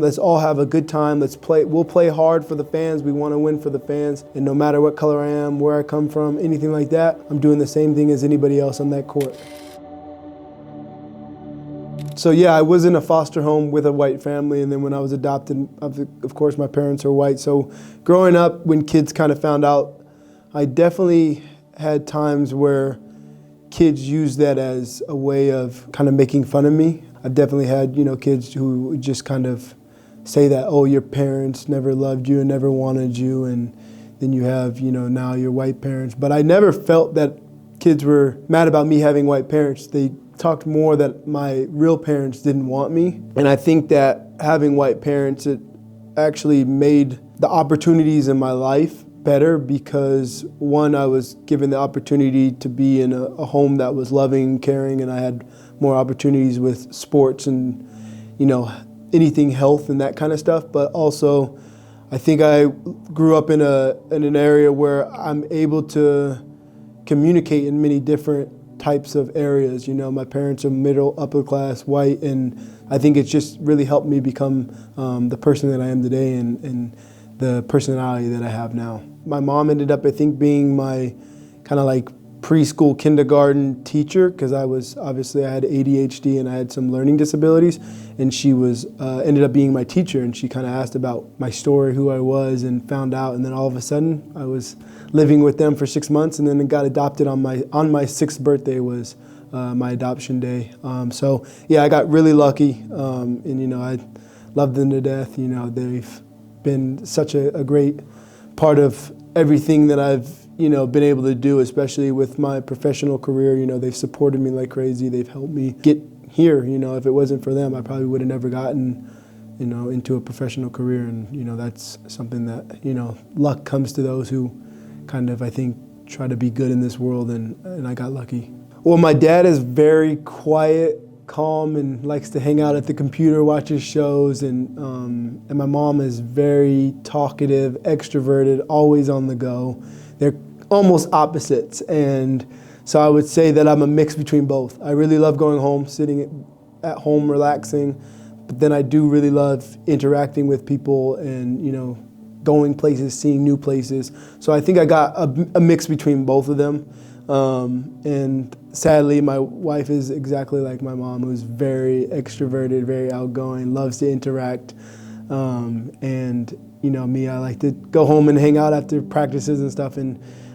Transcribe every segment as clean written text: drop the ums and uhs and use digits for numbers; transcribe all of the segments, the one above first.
Let's all have a good time. We'll play hard for the fans. We want to win for the fans. And no matter what color I am, where I come from, anything like that, I'm doing the same thing as anybody else on that court. So yeah, I was in a foster home with a white family, and then when I was adopted, of course my parents are white. So growing up, when kids kind of found out, I definitely had times where kids used that as a way of kind of making fun of me. I've definitely had, kids who just kind of say that, oh, your parents never loved you and never wanted you, and then you have, now your white parents. But I never felt that kids were mad about me having white parents. They talked more that my real parents didn't want me. And I think that having white parents, it actually made the opportunities in my life better because, one, I was given the opportunity to be in a home that was loving, caring, and I had more opportunities with sports and, anything health and that kind of stuff. But also, I think I grew up in an area where I'm able to communicate in many different types of areas. My parents are middle, upper class, white, and I think it's just really helped me become the person that I am today and the personality that I have now. My mom ended up, I think, being my kind of like preschool, kindergarten teacher because I had ADHD and I had some learning disabilities, and she was ended up being my teacher, and she kind of asked about my story, who I was, and found out, and then all of a sudden I was living with them for 6 months, and then got adopted on my 6th birthday was my adoption day. So yeah, I got really lucky, and I love them to death. They've been such a great part of everything that I've been able to do, especially with my professional career. They've supported me like crazy. They've helped me get here. If it wasn't for them, I probably would have never gotten, into a professional career. And, that's something that, luck comes to those who kind of, I think, try to be good in this world, and I got lucky. Well, my dad is very quiet, calm, and likes to hang out at the computer, watches shows, and my mom is very talkative, extroverted, always on the go. They're almost opposites, and so I would say that I'm a mix between both. I really love going home, sitting at home, relaxing, but then I do really love interacting with people and, going places, seeing new places. So I think I got a mix between both of them. And sadly, my wife is exactly like my mom, who's very extroverted, very outgoing, loves to interact. And me, I like to go home and hang out after practices and stuff.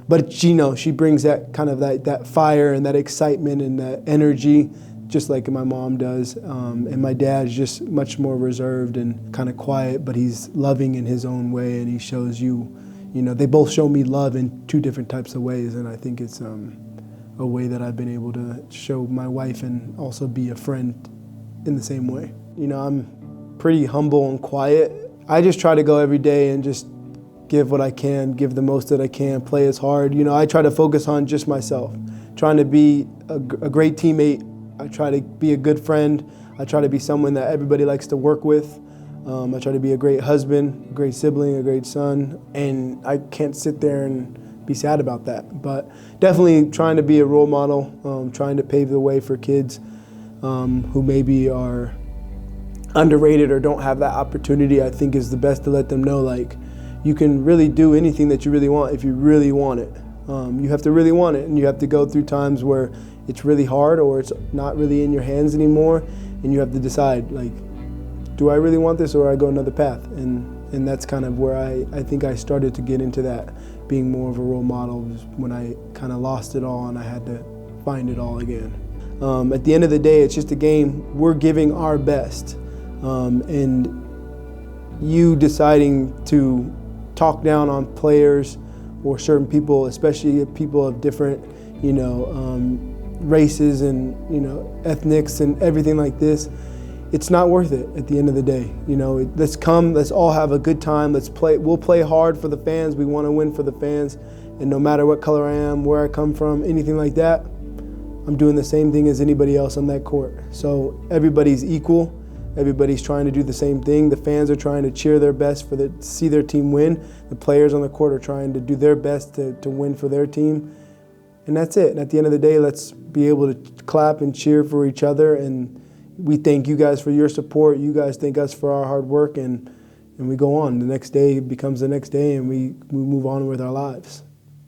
But she brings that kind of that fire and that excitement and that energy, just like my mom does. And my dad's just much more reserved and kind of quiet, but he's loving in his own way, and he shows you. They both show me love in two different types of ways, and I think it's a way that I've been able to show my wife and also be a friend in the same way. I'm pretty humble and quiet. I just try to go every day and just give what I can, give the most that I can, play as hard. I try to focus on just myself, trying to be a great teammate. I try to be a good friend. I try to be someone that everybody likes to work with. I try to be a great husband, a great sibling, a great son, and I can't sit there and be sad about that. But definitely trying to be a role model, trying to pave the way for kids who maybe are underrated or don't have that opportunity. I think is the best to let them know, like, you can really do anything that you really want if you really want it. You have to really want it, and you have to go through times where it's really hard or it's not really in your hands anymore, and you have to decide, like, do I really want this or I go another path? And that's kind of where I think I started to get into that, being more of a role model, was when I kind of lost it all and I had to find it all again. At the end of the day, it's just a game. We're giving our best. And you deciding to talk down on players or certain people, especially people of different, races and, ethnics and everything like this, it's not worth it at the end of the day. Let's all have a good time. We'll play hard for the fans. We want to win for the fans. And no matter what color I am, where I come from, anything like that, I'm doing the same thing as anybody else on that court. So everybody's equal. Everybody's trying to do the same thing. The fans are trying to cheer their best to see their team win. The players on the court are trying to do their best to win for their team. And that's it. And at the end of the day, let's be able to clap and cheer for each other and, we thank you guys for your support. You guys thank us for our hard work, and we go on. The next day becomes the next day, and we move on with our lives.